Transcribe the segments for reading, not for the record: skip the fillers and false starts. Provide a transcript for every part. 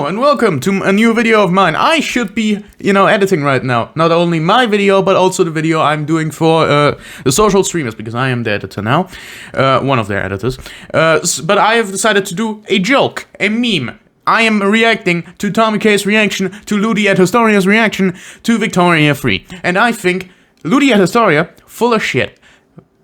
Hello and welcome to a new video of mine. I should be, editing right now. Not only my video, but also the video I'm doing for the social streamers, because I am the editor now. One of their editors. But I have decided to do a joke, a meme. I am reacting to Tommykays' reaction, to Ludi at Historias' reaction, to Victoria 3. And I think Ludi at Historia, full of shit.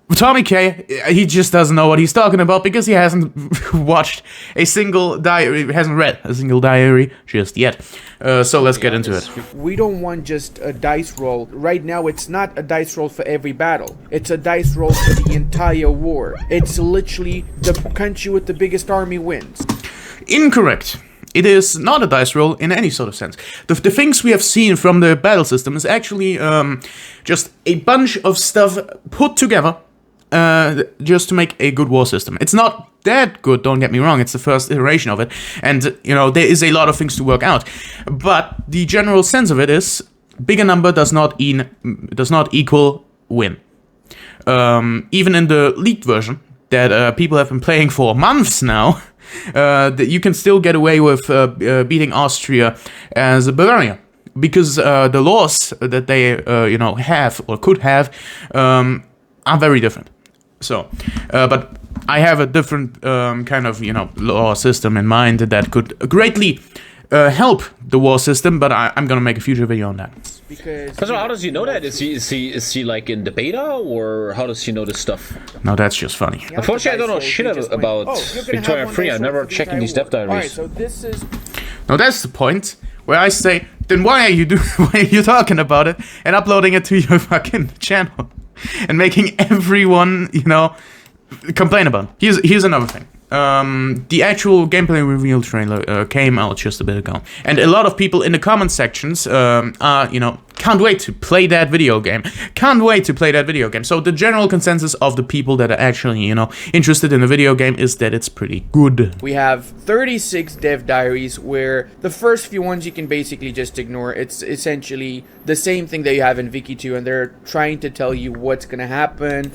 Tommykay, he just doesn't know what he's talking about because he hasn't watched a single diary, hasn't read a single diary just yet. So let's get into it. We don't want just a dice roll. Right now, it's not a dice roll for every battle. It's a dice roll for the entire war. It's literally the country with the biggest army wins. Incorrect. It is not a dice roll in any sort of sense. The things we have seen from the battle system is actually just a bunch of stuff put together just to make a good war system. It's not that good, don't get me wrong, it's the first iteration of it, and, there is a lot of things to work out. But the general sense of it is, bigger number does not equal win. Even in the leaked version, that people have been playing for months now, that you can still get away with beating Austria as Bavaria. Because the laws that they, have, or could have, are very different. So, but I have a different kind of, law system in mind that could greatly help the war system, but I'm gonna make a future video on that. Because how does he know that? Is he like in the beta, or how does he know this stuff? No, that's just funny. Unfortunately, I don't know shit about Victoria 3. I'm never checking these dev diaries. Alright, so this is... No, that's the point where I say, then why are you talking about it and uploading it to your fucking channel and making everyone, complain about it? Here's another thing. The actual gameplay reveal trailer came out just a bit ago, and a lot of people in the comment sections can't wait to play that video game. So the general consensus of the people that are actually, interested in the video game is that it's pretty good. We have 36 dev diaries where the first few ones you can basically just ignore. It's essentially the same thing that you have in Wiki 2, and they're trying to tell you what's gonna happen.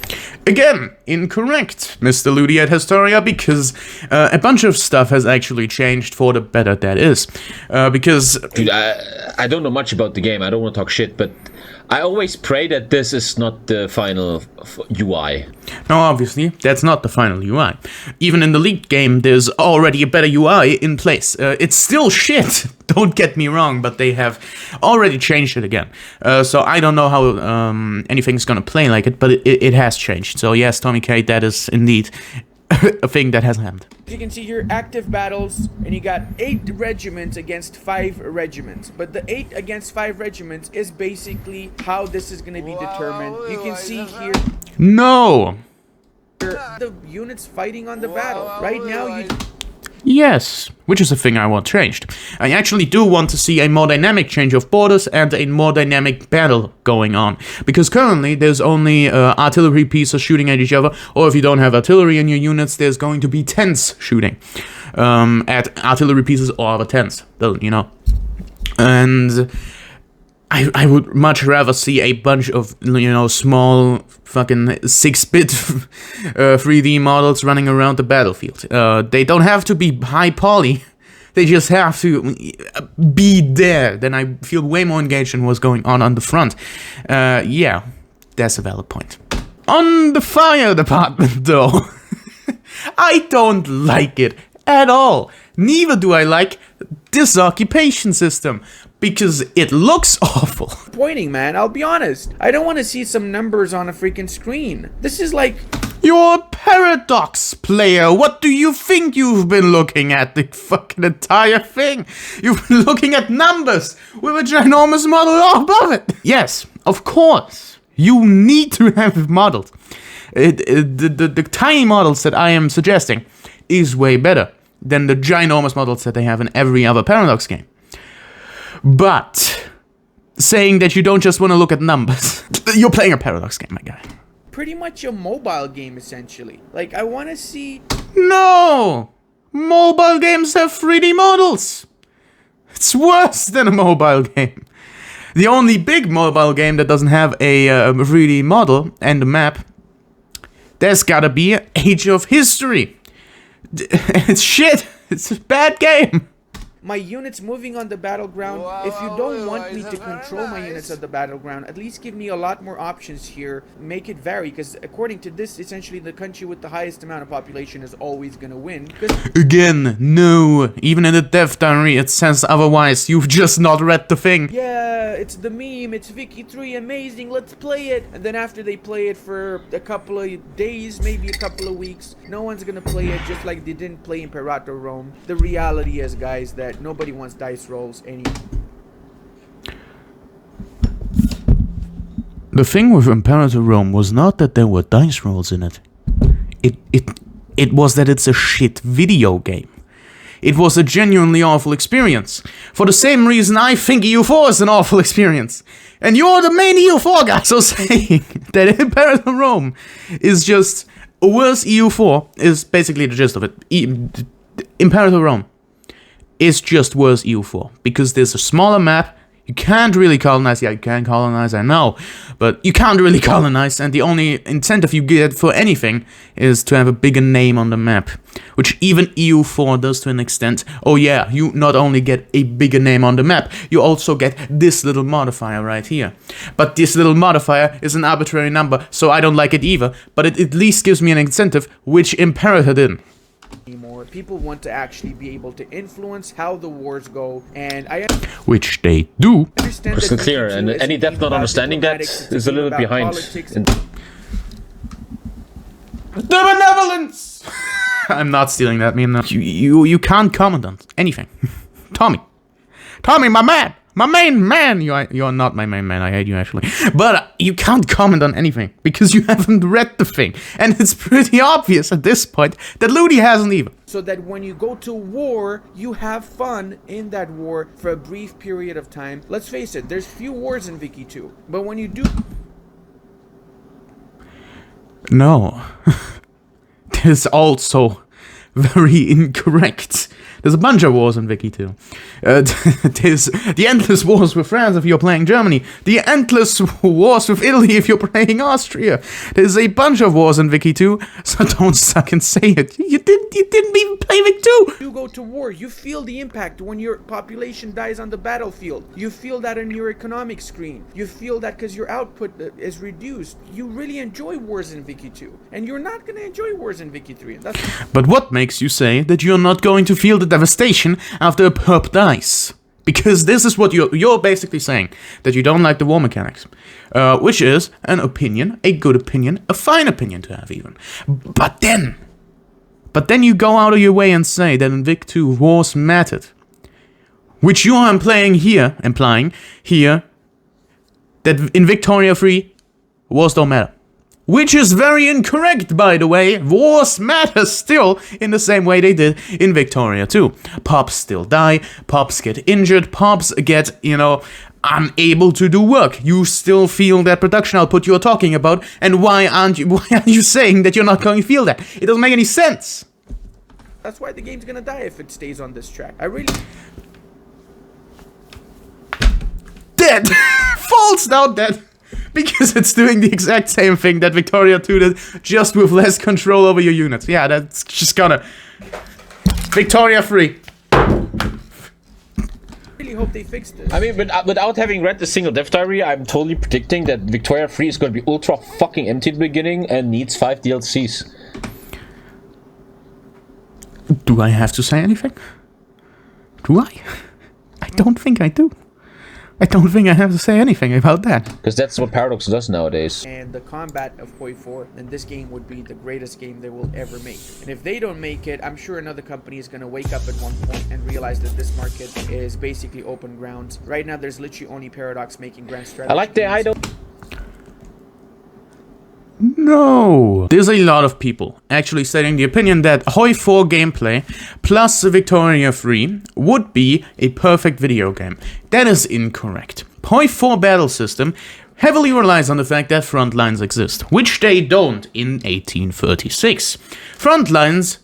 Again, incorrect, Mr. Ludi at Historia, because a bunch of stuff has actually changed for the better, that is. Because... Dude, I don't know much about the game, I don't want to talk shit, but I always pray that this is not the final UI. No, obviously, that's not the final UI. Even in the leaked game, there's already a better UI in place. It's still shit, don't get me wrong, but they have already changed it again. So I don't know how anything's gonna play like it, but it has changed. So yes, Tommykay, that is indeed a thing that has happened. You can see here active battles, and you got 8 regiments against 5 regiments. But the 8 against 5 regiments is basically how this is going to be determined. You can see here... No! The units fighting on the battle. Right now, you... Yes, which is a thing I want changed. I actually do want to see a more dynamic change of borders and a more dynamic battle going on. Because currently there's only artillery pieces shooting at each other, or if you don't have artillery in your units, there's going to be tanks shooting at artillery pieces or other tanks, And I would much rather see a bunch of, small fucking 6-bit 3D models running around the battlefield. They don't have to be high poly. They just have to be there. Then I feel way more engaged in what's going on the front. Yeah, that's a valid point. On the fire department, though, I don't like it at all. Neither do I like this occupation system, because it looks awful. Pointing, man, I'll be honest. I don't want to see some numbers on a freaking screen. This is like... You're a paradox player. What do you think you've been looking at? The fucking entire thing. You've been looking at numbers with a ginormous model above it. Yes, of course. You need to have it modeled. The tiny models that I am suggesting is way better than the ginormous models that they have in every other Paradox game. But saying that you don't just want to look at numbers, you're playing a Paradox game, my guy. Pretty much a mobile game, essentially. Like, I want to see... No! Mobile games have 3D models! It's worse than a mobile game. The only big mobile game that doesn't have a 3D model and a map, there's gotta be Age of History. It's shit. It's a bad game. my units moving on the battleground. If you don't want me to control my units at the battleground, at least give me a lot more options here. Make it vary, because according to this, essentially the country with the highest amount of population is always gonna win. Again, no. Even in the dev diary it says otherwise. You've just not read the thing. Yeah, it's the meme, it's Vicky 3, amazing, let's play it. And then after they play it for a couple of days, maybe a couple of weeks, no one's gonna play it, just like they didn't play Imperator Rome. The reality is, guys, that nobody wants dice rolls anymore. The thing with Imperator Rome was not that there were dice rolls in it. It was that it's a shit video game. It was a genuinely awful experience. For the same reason I think EU4 is an awful experience. And you're the main EU4 guy, so saying that Imperator Rome is just a worse EU4 is basically the gist of it. Imperator Rome is just worse EU4 because there's a smaller map. You can't really colonize. Yeah, you can colonize, I know, but you can't really colonize, and the only incentive you get for anything is to have a bigger name on the map, which even EU4 does to an extent. Oh yeah, you not only get a bigger name on the map, you also get this little modifier right here. But this little modifier is an arbitrary number, so I don't like it either, but it at least gives me an incentive, which Imperator didn't. Anymore. People want to actually be able to influence how the wars go, and I which they do. understand Crystal that clear, VQ2 and isn't any depth even not about understanding that diplomatics, it's is a little about bit behind. politics. The benevolence! I'm not stealing that meme now. You can't comment on anything. Tommy, my man! My main man! You're not my main man, I hate you actually. But you can't comment on anything, because you haven't read the thing. And it's pretty obvious at this point that Ludi hasn't either. So that when you go to war, you have fun in that war for a brief period of time. Let's face it, there's few wars in Vicky 2. But when you do... No. There's also very incorrect. There's a bunch of wars in Vicky 2. There's the endless wars with France if you're playing Germany. The endless wars with Italy if you're playing Austria. There's a bunch of wars in Vicky 2, so don't suck and say it. You didn't even play Vicky 2! You go to war, you feel the impact when your population dies on the battlefield. You feel that in your economic screen. You feel that because your output is reduced. You really enjoy wars in Vicky 2. And you're not going to enjoy wars in Vicky 3. But what makes you say that you're not going to feel the devastation after a perp dies? Because this is what you're basically saying, that you don't like the war mechanics, which is an opinion, a good opinion, a fine opinion to have even. But then you go out of your way and say that in Vic 2 wars mattered, which you are implying here that in Victoria 3 wars don't matter. Which is very incorrect, by the way. Wars matter still in the same way they did in Victoria 2. Pops still die, pops get injured, pops get, unable to do work. You still feel that production output you're talking about, and why aren't you saying that you're not going to feel that? It doesn't make any sense. That's why the game's gonna die if it stays on this track. Dead! Falls down dead! Because it's doing the exact same thing that Victoria 2 did, just with less control over your units. Yeah, that's just gonna... Victoria 3. really hope they fix this. I mean, but without having read the single dev diary, I'm totally predicting that Victoria 3 is going to be ultra fucking empty at the beginning and needs 5 DLCs. Do I have to say anything? Do I? I don't think I do. I don't think I have to say anything about that. Because that's what Paradox does nowadays. And the combat of Hoi 4, then this game would be the greatest game they will ever make. And if they don't make it, I'm sure another company is going to wake up at one point and realize that this market is basically open ground. Right now, there's literally only Paradox making grand strategy. I like the idol. No! There's a lot of people actually stating the opinion that Hoi 4 gameplay plus Victoria 3 would be a perfect video game. That is incorrect. Hoi 4 battle system heavily relies on the fact that front lines exist, which they don't in 1836. Front lines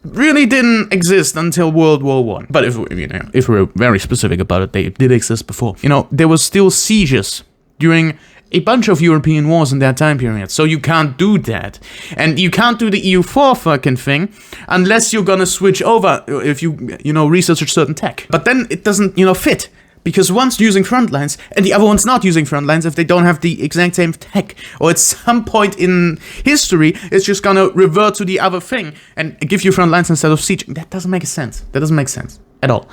really didn't exist until World War I. But if we're very specific about it, they did exist before. There was still sieges during a bunch of European wars in that time period, so you can't do that. And you can't do the EU4 fucking thing unless you're gonna switch over if you research a certain tech. But then it doesn't, fit. Because one's using frontlines and the other one's not using frontlines if they don't have the exact same tech. Or at some point in history, it's just gonna revert to the other thing and give you frontlines instead of sieging. That doesn't make sense. That doesn't make sense at all.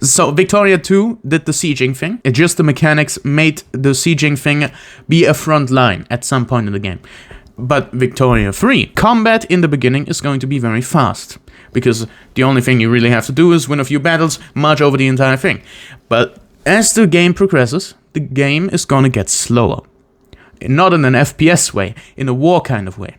So Victoria 2 did the sieging thing. It just the mechanics made the sieging thing be a front line at some point in the game. But Victoria 3, combat in the beginning is going to be very fast. Because the only thing you really have to do is win a few battles, march over the entire thing. But as the game progresses, the game is gonna get slower. Not in an FPS way, in a war kind of way.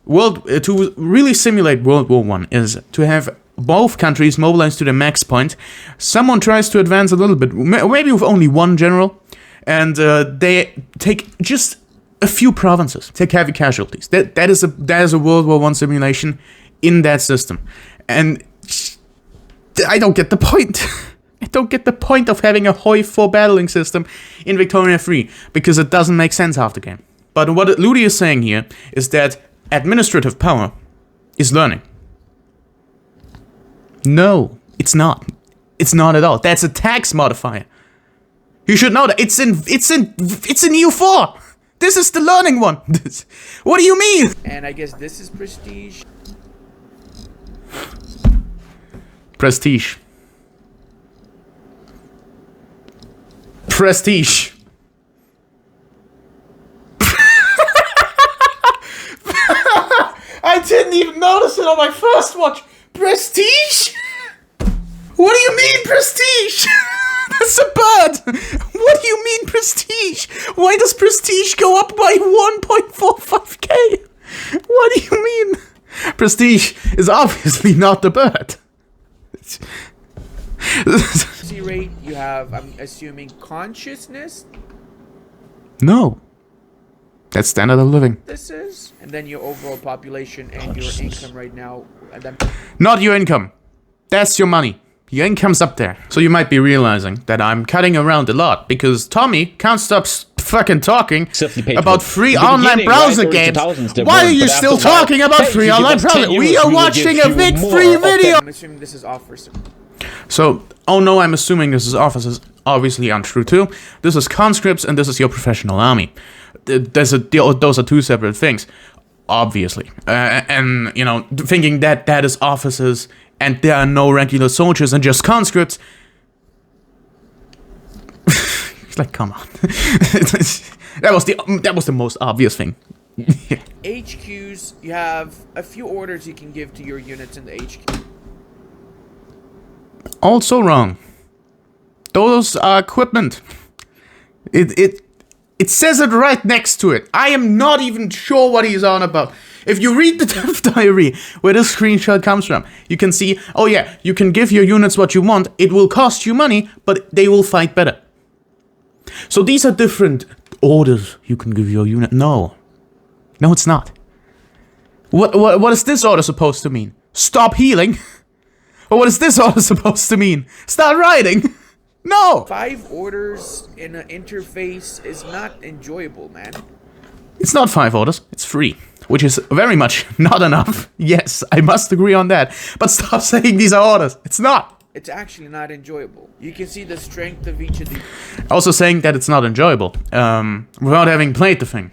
To really simulate World War I is to have both countries mobilized to their max point. Someone tries to advance a little bit, maybe with only one general, and they take just a few provinces, take heavy casualties. That is a World War I simulation in that system. And I don't get the point. I don't get the point of having a Hoi 4 battling system in Victoria 3, because it doesn't make sense half the game. But what Ludi is saying here is that administrative power is learning. No, it's not. It's not at all. That's a tax modifier. You should know that. It's in EU4. This is the learning one. What do you mean? And I guess this is prestige. Prestige. Prestige. I didn't even notice it on my first watch. Prestige? What do you mean prestige? That's a bird. What do you mean prestige? Why does prestige go up by 1.45k? What do you mean? Prestige is obviously not the bird. C rate, you have, I'm assuming, consciousness. No. That's standard of living. This is, and then your overall population and your income right now. And then not your income. That's your money. Your income's up there. So you might be realizing that I'm cutting around a lot because Tommy can't stop fucking talking about free online browser games. Why are you still talking about free online browser? We are watching a big free video. I'm assuming this is offers. So, oh no, I'm assuming this is offers is obviously untrue too. This is conscripts and this is your professional army. Those are two separate things, obviously. And, thinking that is officers and there are no regular soldiers and just conscripts. Like, come on. that was the most obvious thing. HQs, you have a few orders you can give to your units in the HQ. Also wrong. Those are equipment. It says it right next to it. I am not even sure what he's on about. If you read the Death Diary, where this screenshot comes from, you can see, oh yeah, you can give your units what you want, it will cost you money, but they will fight better. So these are different orders you can give your unit. No. No, it's not. What is this order supposed to mean? Stop healing? Or what is this order supposed to mean? Start riding? No! 5 orders in an interface is not enjoyable, man. It's not 5 orders, it's 3. Which is very much not enough. Yes, I must agree on that. But stop saying these are orders. It's not. It's actually not enjoyable. You can see the strength of each of these. Also saying that it's not enjoyable. Without having played the thing.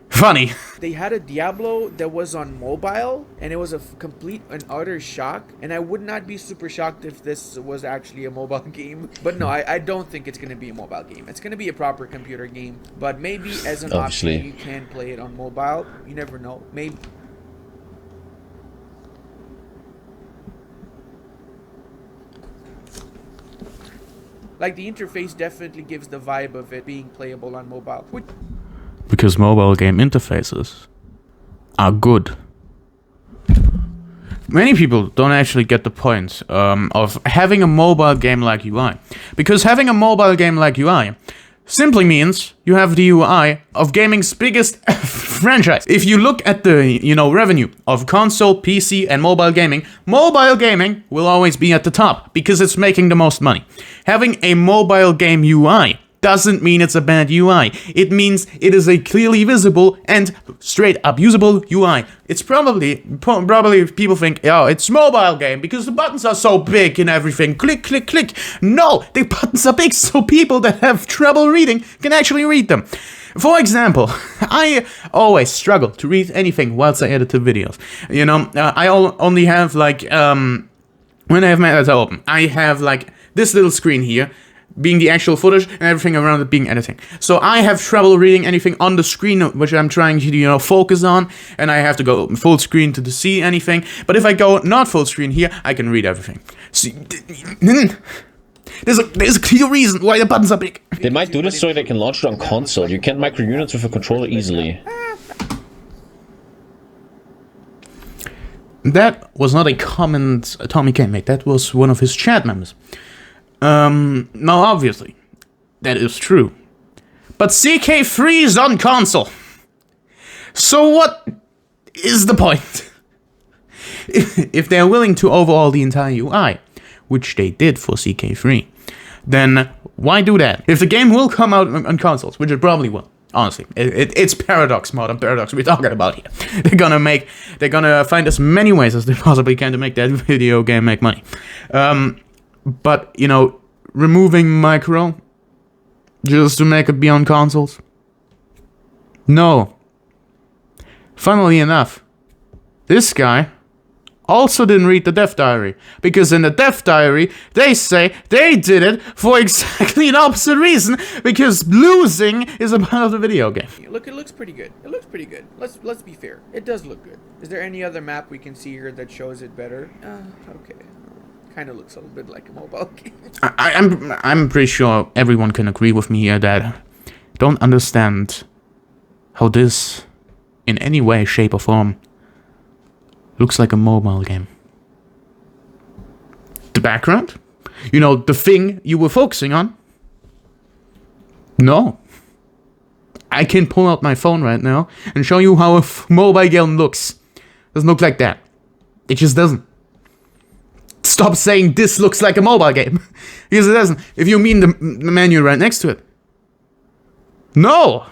Funny. They had a Diablo that was on mobile, and it was a complete and utter shock. And I would not be super shocked if this was actually a mobile game. But no, I don't think it's going to be a mobile game. It's going to be a proper computer game. But maybe as an option, you can play it on mobile. You never know. Maybe. Like, the interface definitely gives the vibe of it being playable on mobile. Because mobile game interfaces are good. Many people don't actually get the point of having a mobile game like UI. Because having a mobile game like UI simply means you have the UI of gaming's biggest franchise. If you look at the, revenue of console, PC, and mobile gaming will always be at the top because it's making the most money. Having a mobile game UI doesn't mean it's a bad UI. It means it is a clearly visible and straight up usable UI. It's probably people think, oh, it's mobile game because the buttons are so big and everything. Click, click, click. No, the buttons are big so people that have trouble reading can actually read them. For example, I always struggle to read anything whilst I edit the videos. I only have when I have my editor open, I have this little screen here, being the actual footage and everything around it being editing. So I have trouble reading anything on the screen which I'm trying to, focus on, and I have to go full screen to see anything. But if I go not full screen here, I can read everything. See, there's a clear reason why the buttons are big. They might do this so they can launch it on console. You can't micro units with a controller easily. That was not a comment Tommykays made. That was one of his chat members. Now obviously, that is true. But CK3 is on console. So what is the point? If they're willing to overhaul the entire UI, which they did for CK3, then why do that? If the game will come out on consoles, which it probably will, honestly, it's Paradox, modern Paradox we're talking about here. They're gonna find as many ways as they possibly can to make that video game make money. But, removing micro just to make it be on consoles? No. Funnily enough, this guy also didn't read the dev diary, because in the dev diary, they say they did it for exactly the opposite reason, because losing is a part of the video game. Look, it looks pretty good. It looks pretty good. Let's be fair. It does look good. Is there any other map we can see here that shows it better? Okay. Kind of looks a little bit like a mobile game. I'm pretty sure everyone can agree with me here that don't understand how this, in any way, shape or form, looks like a mobile game. The background? The thing you were focusing on? No. I can pull out my phone right now and show you how a mobile game looks. Doesn't look like that. It just doesn't. Stop saying this looks like a mobile game. Because it doesn't. If you mean the menu right next to it. No!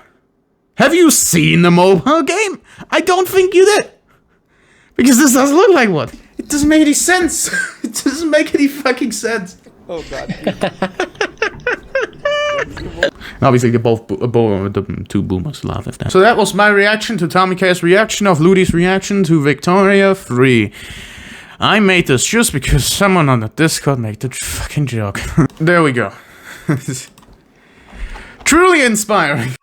Have you seen the mobile game? I don't think you did. Because this doesn't look like one. It doesn't make any sense. It doesn't make any fucking sense. Oh god. Obviously, the two boomers laugh at that. So that was my reaction to Tommykays' reaction of Ludi's reaction to Victoria 3. I made this just because someone on the Discord made the fucking joke. There we go. Truly inspiring.